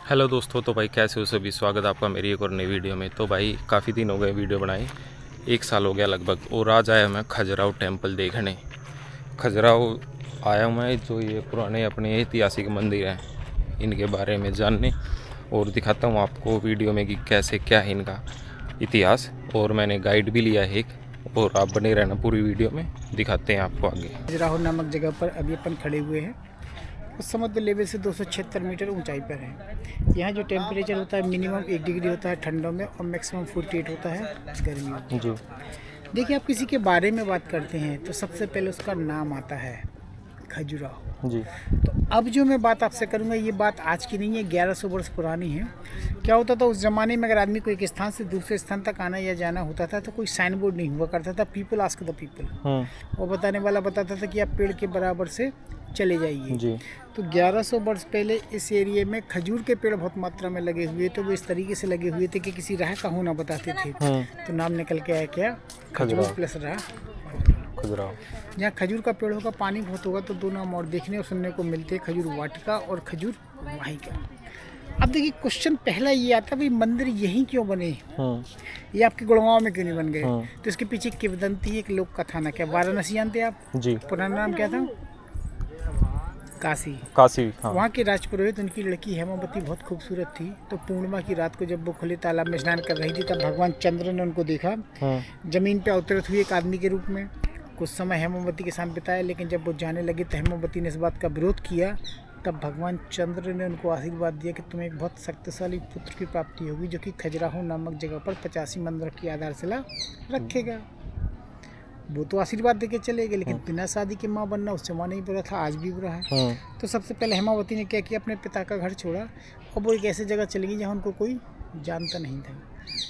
Hello दोस्तों, तो भाई कैसे हो सभी। स्वागत है आपका मेरी एक और नई वीडियो में। तो भाई काफ़ी दिन हो गए वीडियो बनाए, 1 साल हो गया लगभग। और आज आया मैं खजुराहो टेम्पल देखने। खजुराहो आया हूँ मैं, जो ये पुराने अपने ऐतिहासिक मंदिर हैं इनके बारे में जानने, और दिखाता हूँ आपको वीडियो में कि कैसे क्या है इनका इतिहास। और मैंने गाइड भी लिया है एक, और आप बने रहना पूरी वीडियो में, दिखाते हैं आपको आगे। खजुराहो नामक जगह पर अभी अपन खड़े हुए हैं। उस समुद्र लेवल से 276 मीटर ऊंचाई पर है। यहाँ जो टेम्परेचर होता है मिनिमम 1 डिग्री होता है ठंडों में, और मैक्सिमम 48 होता है गर्मियों में। जी। देखिए, आप किसी के बारे में बात करते हैं तो सबसे पहले उसका नाम आता है खजुराहो। जी। तो अब जो मैं बात आपसे करूँगा, ये बात आज की नहीं है, 1100 वर्ष पुरानी है। क्या होता था उस ज़माने में, अगर आदमी को एक स्थान से दूसरे स्थान तक आना या जाना होता था तो कोई साइन बोर्ड नहीं हुआ करता था। पीपल आस्क द पीपल, वो बताने वाला बताता था कि आप पेड़ के बराबर से चले जाइए। जी। तो 1100 वर्ष पहले इस एरिया में खजूर के पेड़ बहुत मात्रा में लगे हुए थे। वो इस तरीके से लगे हुए थे कि किसी राह का होना बताते थे। तो नाम निकल के आया क्या, खजूर प्लस राह खजुराहो। जहाँ खजूर का पेड़ होगा, पानी बहुत होगा, तो दो नाम और देखने और सुनने को मिलते हैं, खजूर वाटिका और खजूर वाहिका। अब देखिए, क्वेश्चन पहला ये आता भाई, मंदिर यहीं क्यों बने, ये आपके गुड़गांव में क्यों नहीं बन गए। तो इसके पीछे एक किंवदंती, एक लोक कथा ना, क्या वाराणसी जानते हैं आप? जी। पुराना नाम क्या था? काशी। हाँ। वहाँ के राजपुरोहित, उनकी लड़की हेमावती बहुत खूबसूरत थी। तो पूर्णिमा की रात को जब वो खुले तालाब में स्नान कर रही थी, तब भगवान चंद्र ने उनको देखा, जमीन पे अवतरित हुई एक आदमी के रूप में। कुछ समय हेमावती के साथ बिताया, लेकिन जब वो जाने लगे तो हेमावती ने इस बात का विरोध किया। तब भगवान चंद्र ने उनको आशीर्वाद दिया कि तुम्हें एक बहुत शक्तिशाली पुत्र की प्राप्ति होगी, जो कि खजुराहो नामक जगह पर 85 मंदिर की आधारशिला रखेगा। वो तो आशीर्वाद देके चले गए, लेकिन बिना शादी के माँ बनना उस जमाने ही बुरा था, आज भी बुरा है। तो सबसे पहले हेमावती ने क्या किया, अपने पिता का घर छोड़ा और वो एक ऐसी जगह चली गई जहाँ उनको कोई जानता नहीं था।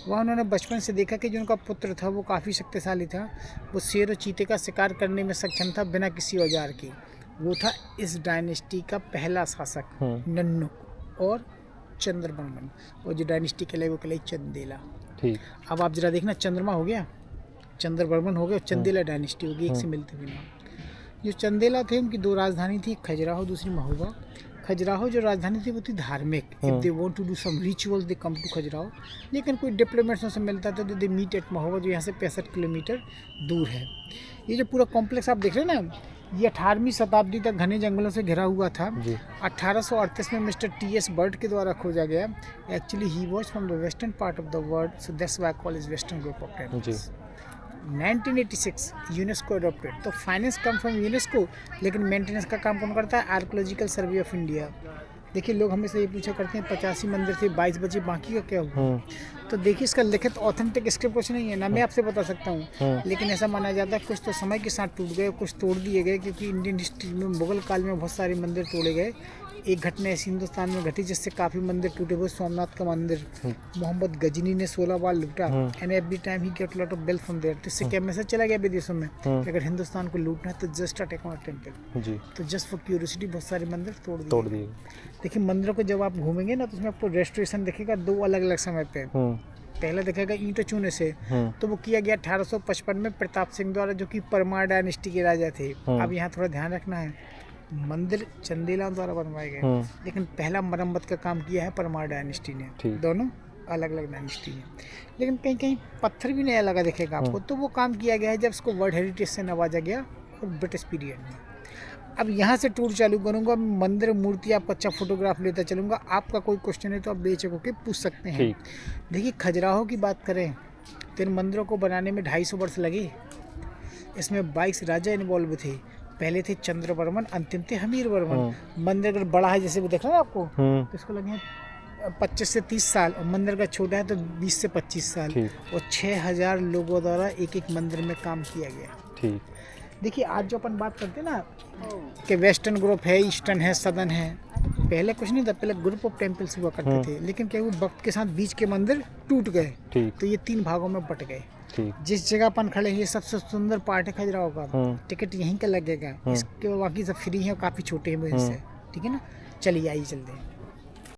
वहाँ उन्होंने बचपन से देखा कि जो उनका पुत्र था वो काफ़ी शक्तिशाली था। वो शेर और चीते का शिकार करने में सक्षम था बिना किसी औजार के। वो था इस डायनेस्टी का पहला शासक नन्नुक और चंद्रवर्मन। और जो डायनेस्टी कहलाई वो कहलाई चंदेला। ठीक। अब आप जरा देखना, चंद्रमा हो गया, चंद्रवर्मन हो गया, चंदेला डायनेस्टी होगी, एक से मिलते भी नाम। जो चंदेला थे उनकी 2 राजधानी थी, खजुराहो, दूसरी महोबा। खजुराहो जो राजधानी थी वो थी धार्मिक। If they want to do some rituals they come to Khajuraho. लेकिन कोई डिप्लोमेट्स से मिलता था तो दे मीट एट महोबा, जो यहाँ से 65 किलोमीटर दूर है। ये जो पूरा कॉम्प्लेक्स आप देख रहे हैं ना, ये 18वीं शताब्दी तक घने जंगलों से घिरा हुआ था। 1838 में मिस्टर टी.एस. बर्ट के द्वारा खोजा गया। Actually he was from the western part of the world, so that's why called is western group of temples. 1986 UNESCO adopted. तो फाइनेंस कम फ्रॉम यूनेस्को, लेकिन मेंटेनेंस का काम कौन करता है? Archaeological survey of India. देखिए, लोग हमेशा ये पूछा करते हैं 85 मंदिर थे, 22 बचे, बाकी का क्या हुआ? तो देखिए, इसका लिखित ऑथेंटिक स्क्रिप्ट कुछ नहीं है ना, मैं आपसे बता सकता हूँ। लेकिन ऐसा माना जाता है कुछ तो समय के साथ टूट गए, कुछ तोड़ दिए गए, क्योंकि इंडियन हिस्ट्री में मुगल काल में बहुत सारे मंदिर तोड़े गए। एक घटना ऐसी हिंदुस्तान में घटी जिससे काफ़ी मंदिर टूटे हुए। सोमनाथ का मंदिर मोहम्मद गजनी ने 16 बार लूटा, and every time he get lot of wealth from there. तो इससे क्या मैसेज चला गया विदेशों में कि अगर हिंदुस्तान को लूटना है तो just attack on a temple. जी। तो जस्ट फॉर क्यूरियोसिटी बहुत सारे मंदिर तोड़ दिए। देखिए, मंदिरों को जब आप घूमेंगे ना तो उसमें आपको रेस्टोरेशन दिखेगा 2 अलग अलग समय पे। पहले दिखेगा ईंट चूने से, तो वो किया गया 1855 में प्रताप सिंह द्वारा, जो कि परमार डायनेस्टी के राजा थे। अब यहाँ थोड़ा ध्यान रखना है, मंदिर चंदेला द्वारा बनवाए गए, लेकिन पहला मरम्मत का काम किया है परमार डायनेस्टी ने। दोनों अलग अलग डायनेस्टी है, लेकिन कहीं कहीं पत्थर भी नया लगा दिखेगा आपको। तो वो काम किया गया है जब उसको वर्ल्ड हेरिटेज से नवाजा गया, और ब्रिटिश पीरियड में। अब यहाँ से टूर चालू करूँगा, मंदिर मूर्ति आपका अच्छा फोटोग्राफ लेता चलूँगा। आपका कोई क्वेश्चन है तो आप बेचक होकर पूछ सकते हैं। देखिए, खजुराहो की बात करें तो इन मंदिरों को बनाने में 250 वर्ष लगे। इसमें 22 राजा इन्वॉल्व थे। पहले थे चंद्रवर्मन, अंतिम थे हमीर वर्मन। मंदिर अगर बड़ा है, जैसे वो देख रहे हैं आपको, तो इसको लगे हैं 25 से 30 साल, और मंदिर का छोटा है तो 20 से 25 साल। और 6000 लोगों द्वारा एक एक मंदिर में काम किया गया। देखिए, आज जो अपन बात करते हैं ना कि वेस्टर्न ग्रुप है, ईस्टर्न है, सदर्न है, पहले कुछ नहीं था। पहले ग्रुप ऑफ टेम्पल्स हुआ करते थे, लेकिन क्या हुआ, वक्त के साथ बीच के मंदिर टूट गए, तो ये 3 भागों में बट गए। जिस जगह अपन खड़े हैं, ये सबसे सुंदर पार्ट है खजुराहो का। टिकट यहीं का लगेगा, इसके बाकी सब फ्री है, काफ़ी छोटे हैं। ठीक है ना, चलिए आइए चलते हैं।